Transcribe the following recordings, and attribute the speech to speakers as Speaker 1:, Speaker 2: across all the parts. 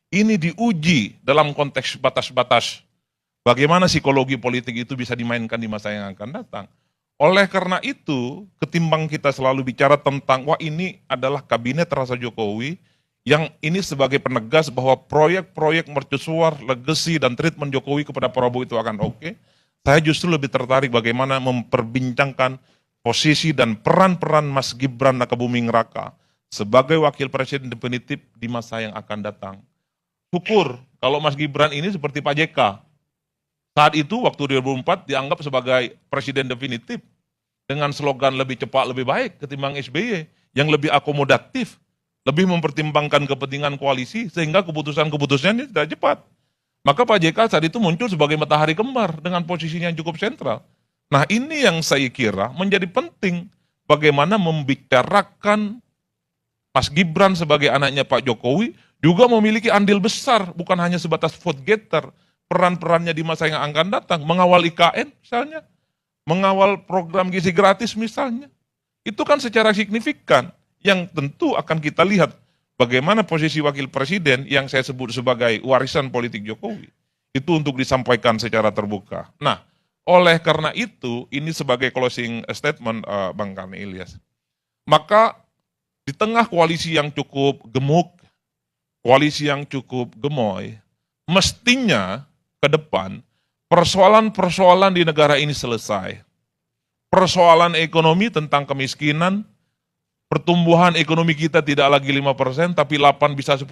Speaker 1: Ini diuji dalam konteks batas-batas bagaimana psikologi politik itu bisa dimainkan di masa yang akan datang. Oleh karena itu, ketimbang kita selalu bicara tentang, wah ini adalah kabinet rasa Jokowi, yang ini sebagai penegas bahwa proyek-proyek mercusuar, legacy, dan treatment Jokowi kepada Prabowo itu akan oke. Saya justru lebih tertarik bagaimana memperbincangkan posisi dan peran-peran Mas Gibran Rakabuming Raka sebagai wakil presiden definitif di masa yang akan datang. Syukur kalau Mas Gibran ini seperti Pak JK. Saat itu waktu 2004 dianggap sebagai presiden definitif dengan slogan lebih cepat lebih baik ketimbang SBY yang lebih akomodatif, lebih mempertimbangkan kepentingan koalisi sehingga keputusan-keputusannya tidak cepat. Maka Pak JK saat itu muncul sebagai matahari kembar dengan posisinya yang cukup sentral. Nah ini yang saya kira menjadi penting bagaimana membicarakan Mas Gibran sebagai anaknya Pak Jokowi juga memiliki andil besar, bukan hanya sebatas vote getter, peran-perannya di masa yang akan datang, mengawal IKN misalnya, mengawal program gizi gratis misalnya. Itu kan secara signifikan, yang tentu akan kita lihat bagaimana posisi wakil presiden yang saya sebut sebagai warisan politik Jokowi, itu untuk disampaikan secara terbuka. Nah, oleh karena itu, ini sebagai closing statement Bang Karni Ilyas, maka di tengah koalisi yang cukup gemuk, koalisi yang cukup gemoy, mestinya ke depan persoalan-persoalan di negara ini selesai. Persoalan ekonomi tentang kemiskinan, pertumbuhan ekonomi kita tidak lagi 5%, tapi 8 bisa 10%.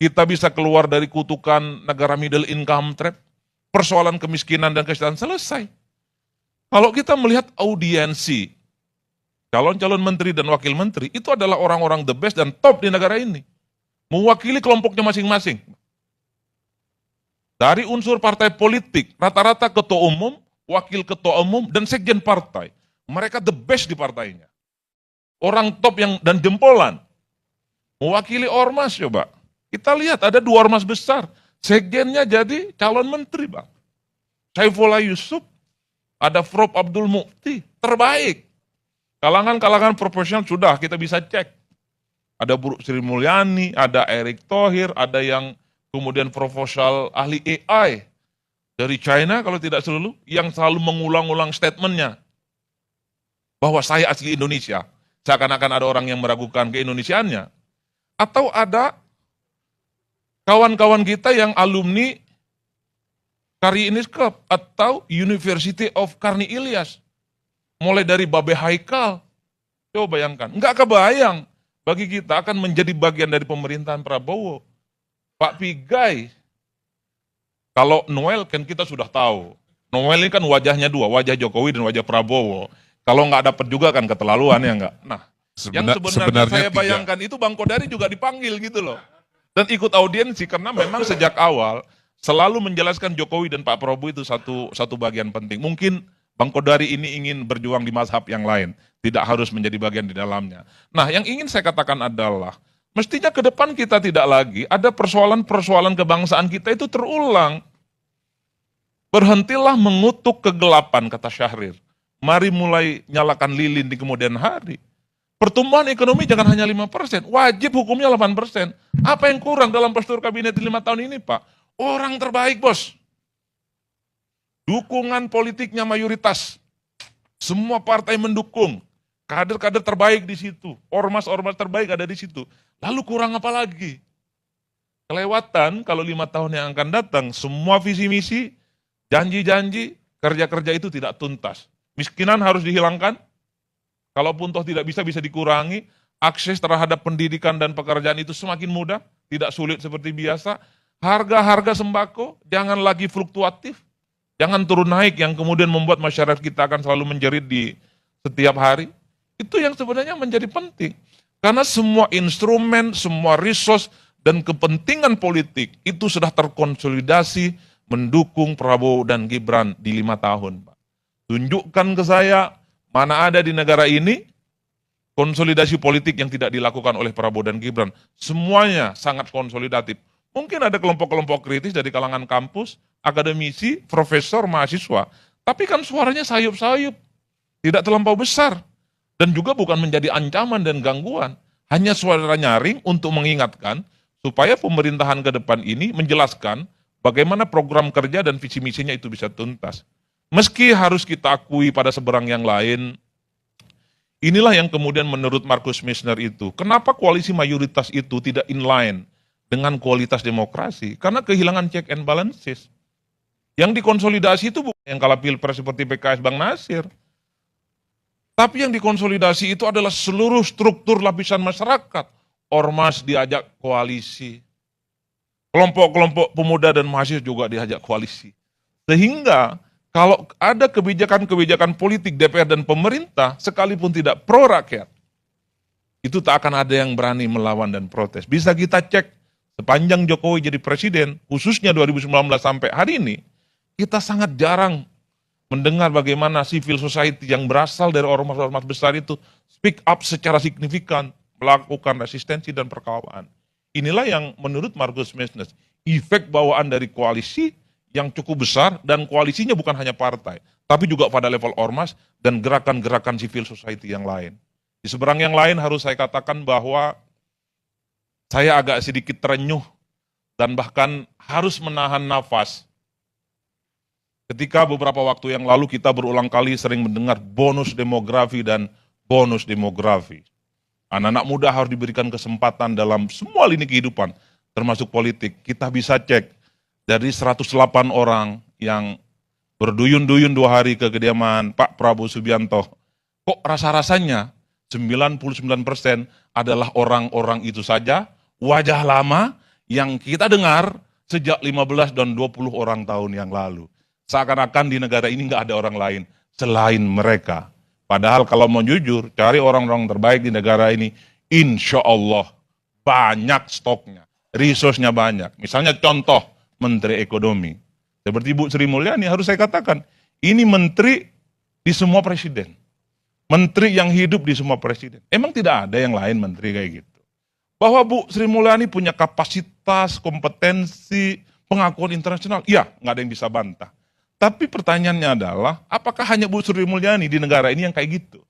Speaker 1: Kita bisa keluar dari kutukan negara middle income trap. Persoalan kemiskinan dan kesejahteraan selesai. Kalau kita melihat audiensi, calon-calon menteri dan wakil menteri, itu adalah orang-orang the best dan top di negara ini. Mewakili kelompoknya masing-masing. Dari unsur partai politik, rata-rata ketua umum, wakil ketua umum, dan sekjen partai. Mereka the best di partainya. Orang top yang dan jempolan. Mewakili ormas coba. Kita lihat ada 2 ormas besar. Sekjennya jadi calon menteri Bang. Saifullah Yusuf, ada Prof. Abdul Mukti, terbaik. Kalangan-kalangan profesional sudah kita bisa cek. Ada Bu Sri Mulyani, ada Erick Thohir, ada yang kemudian proposal ahli AI dari China kalau tidak selalu, yang selalu mengulang-ulang statementnya bahwa saya asli Indonesia. Seakan-akan ada orang yang meragukan keindonesiaannya. Atau ada kawan-kawan kita yang alumni Karni Iniskap atau University of Karni Ilyas. Mulai dari Babe Haikal. Coba bayangkan, nggak kebayang bagi kita akan menjadi bagian dari pemerintahan Prabowo. Pak Pigai, kalau Noel kan kita sudah tahu. Noel ini kan wajahnya 2, wajah Jokowi dan wajah Prabowo. Kalau nggak dapat juga kan keterlaluan ya nggak. Nah, yang sebenarnya saya bayangkan itu Bang Kodari juga dipanggil gitu loh. Dan ikut audiensi karena memang sejak awal selalu menjelaskan Jokowi dan Pak Prabowo itu satu bagian penting. Mungkin Bang Kodari ini ingin berjuang di mazhab yang lain, tidak harus menjadi bagian di dalamnya. Nah, yang ingin saya katakan adalah, mestinya ke depan kita tidak lagi ada persoalan-persoalan kebangsaan kita itu terulang. Berhentilah mengutuk kegelapan, kata Syahrir. Mari mulai nyalakan lilin di kemudian hari. Pertumbuhan ekonomi jangan hanya 5%, wajib hukumnya 8%. Apa yang kurang dalam postur kabinet 5 tahun ini Pak? Orang terbaik bos. Dukungan politiknya mayoritas. Semua partai mendukung. Kader-kader terbaik di situ. Ormas-ormas terbaik ada di situ. Lalu kurang apa lagi? Kelewatan kalau 5 tahun yang akan datang, semua visi misi, janji-janji, kerja-kerja itu tidak tuntas. Miskinan harus dihilangkan. Kalaupun toh tidak bisa dikurangi. Akses terhadap pendidikan dan pekerjaan itu semakin mudah. Tidak sulit seperti biasa. Harga-harga sembako jangan lagi fluktuatif. Jangan turun naik yang kemudian membuat masyarakat kita akan selalu menjerit di setiap hari. Itu yang sebenarnya menjadi penting. Karena semua instrumen, semua resource, dan kepentingan politik itu sudah terkonsolidasi mendukung Prabowo dan Gibran di 5 tahun. Tunjukkan ke saya mana ada di negara ini konsolidasi politik yang tidak dilakukan oleh Prabowo dan Gibran. Semuanya sangat konsolidatif. Mungkin ada kelompok-kelompok kritis dari kalangan kampus, akademisi, profesor, mahasiswa. Tapi kan suaranya sayup-sayup, tidak terlampau besar. Dan juga bukan menjadi ancaman dan gangguan. Hanya suara nyaring untuk mengingatkan supaya pemerintahan ke depan ini menjelaskan bagaimana program kerja dan visi misinya itu bisa tuntas. Meski harus kita akui pada seberang yang lain, inilah yang kemudian menurut Marcus Messner itu, kenapa koalisi mayoritas itu tidak inline dengan kualitas demokrasi? Karena kehilangan check and balances. Yang dikonsolidasi itu bukan yang kalah pilpres seperti PKS Bang Nasir. Tapi yang dikonsolidasi itu adalah seluruh struktur lapisan masyarakat. Ormas diajak koalisi. Kelompok-kelompok pemuda dan mahasiswa juga diajak koalisi. Sehingga kalau ada kebijakan-kebijakan politik DPR dan pemerintah, sekalipun tidak pro rakyat, itu tak akan ada yang berani melawan dan protes. Bisa kita cek sepanjang Jokowi jadi presiden, khususnya 2019 sampai hari ini, kita sangat jarang mendengar bagaimana civil society yang berasal dari ormas-ormas besar itu speak up secara signifikan, melakukan resistensi dan perkawaan. Inilah yang menurut Marcus Messner, efek bawaan dari koalisi yang cukup besar, dan koalisinya bukan hanya partai, tapi juga pada level ormas dan gerakan-gerakan civil society yang lain. Di seberang yang lain harus saya katakan bahwa saya agak sedikit terenyuh dan bahkan harus menahan nafas ketika beberapa waktu yang lalu kita berulang kali sering mendengar bonus demografi dan bonus demografi. Anak-anak muda harus diberikan kesempatan dalam semua lini kehidupan, termasuk politik. Kita bisa cek dari 108 orang yang berduyun-duyun 2 hari ke kediaman Pak Prabowo Subianto. Kok rasa-rasanya 99% adalah orang-orang itu saja, wajah lama yang kita dengar sejak 15 dan 20 orang tahun yang lalu. Seakan-akan di negara ini nggak ada orang lain selain mereka. Padahal kalau mau jujur, cari orang-orang terbaik di negara ini, insya Allah banyak stoknya, resource-nya banyak. Misalnya contoh, Menteri Ekonomi. Seperti Bu Sri Mulyani, harus saya katakan, ini menteri di semua presiden. Menteri yang hidup di semua presiden. Emang tidak ada yang lain menteri kayak gitu. Bahwa Bu Sri Mulyani punya kapasitas, kompetensi, pengakuan internasional, iya, nggak ada yang bisa bantah. Tapi pertanyaannya adalah, apakah hanya Bu Sri Mulyani di negara ini yang kayak gitu?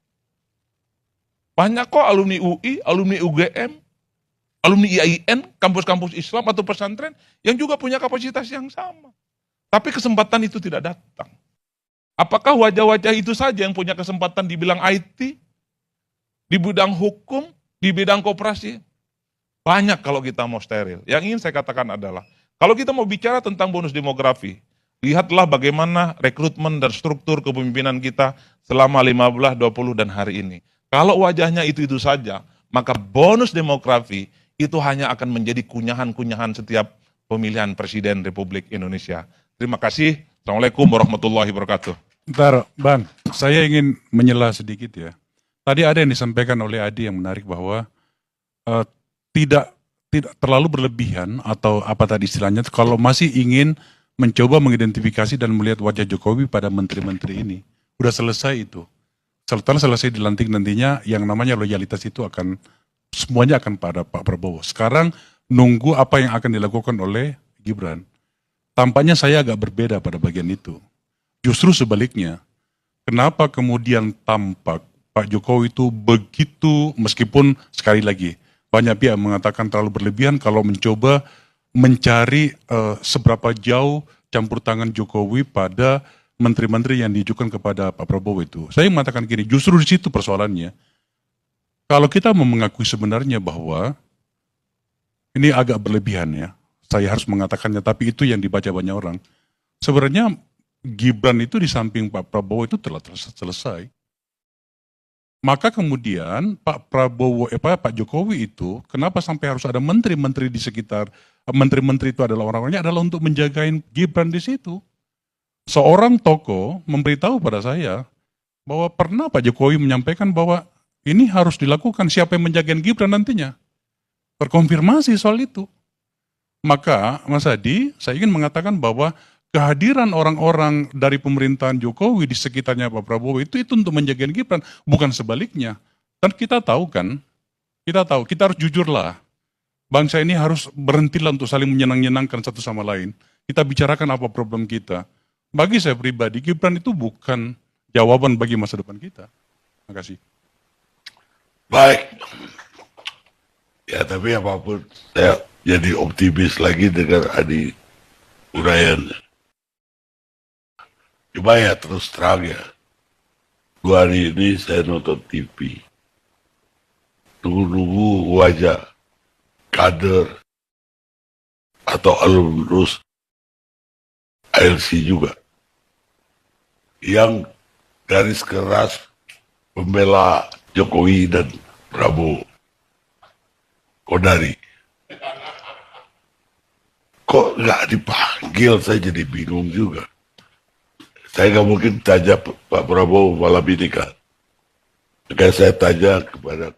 Speaker 1: Banyak kok alumni UI, alumni UGM, alumni IAIN, kampus-kampus Islam atau pesantren yang juga punya kapasitas yang sama. Tapi kesempatan itu tidak datang. Apakah wajah-wajah itu saja yang punya kesempatan dibilang IT, di bidang hukum, di bidang koperasi? Banyak kalau kita mau steril. Yang ingin saya katakan adalah, kalau kita mau bicara tentang bonus demografi, lihatlah bagaimana rekrutmen dan struktur kepemimpinan kita selama 15, 20 dan hari ini. Kalau wajahnya itu saja, maka bonus demografi itu hanya akan menjadi kunyahan-kunyahan setiap pemilihan Presiden Republik Indonesia. Terima kasih. Assalamualaikum warahmatullahi wabarakatuh.
Speaker 2: Bentar, Bang, saya ingin menyela sedikit ya. Tadi ada yang disampaikan oleh Adi yang menarik bahwa tidak terlalu berlebihan atau apa tadi istilahnya, kalau masih ingin mencoba mengidentifikasi dan melihat wajah Jokowi pada menteri-menteri ini. Udah selesai itu. Setelah selesai dilantik nantinya, yang namanya loyalitas itu akan, semuanya akan pada Pak Prabowo. Sekarang nunggu apa yang akan dilakukan oleh Gibran. Tampaknya saya agak berbeda pada bagian itu. Justru sebaliknya, kenapa kemudian tampak Pak Jokowi itu begitu, meskipun sekali lagi, banyak pihak mengatakan terlalu berlebihan kalau mencoba mencari seberapa jauh campur tangan Jokowi pada menteri-menteri yang diajukan kepada Pak Prabowo itu. Saya mengatakan gini, justru di situ persoalannya. Kalau kita mau mengakui sebenarnya bahwa ini agak berlebihan ya, saya harus mengatakannya, tapi itu yang dibaca banyak orang. Sebenarnya Gibran itu di samping Pak Prabowo itu telah selesai. Maka kemudian Pak Jokowi itu, kenapa sampai harus ada menteri-menteri di sekitar, menteri-menteri itu adalah orang-orangnya adalah untuk menjagain Gibran di situ. Seorang tokoh memberitahu pada saya bahwa pernah Pak Jokowi menyampaikan bahwa ini harus dilakukan, siapa yang menjagain Gibran nantinya. Terkonfirmasi soal itu. Maka Mas Adi, saya ingin mengatakan bahwa kehadiran orang-orang dari pemerintahan Jokowi di sekitarnya Pak Prabowo itu untuk menjaga Gibran, bukan sebaliknya. Dan kita tahu kan, kita harus jujurlah. Bangsa ini harus berhentilah untuk saling menyenang-nyenangkan satu sama lain. Kita bicarakan apa problem kita. Bagi saya pribadi, Gibran itu bukan jawaban bagi masa depan kita. Terima kasih.
Speaker 3: Baik. Ya tapi apapun, saya jadi optimis lagi dengan Adi uraiannya. Cuma ya terus terang ya, 2 hari ini saya nonton TV, nunggu-nunggu wajah kader atau alumnus ALC juga yang garis keras membela Jokowi dan Prabowo. Kodari. Kok nggak dipanggil, saya jadi bingung juga. Saya nggak mungkin tanya Pak Prabowo malam ini kan. Maka saya tanya kepada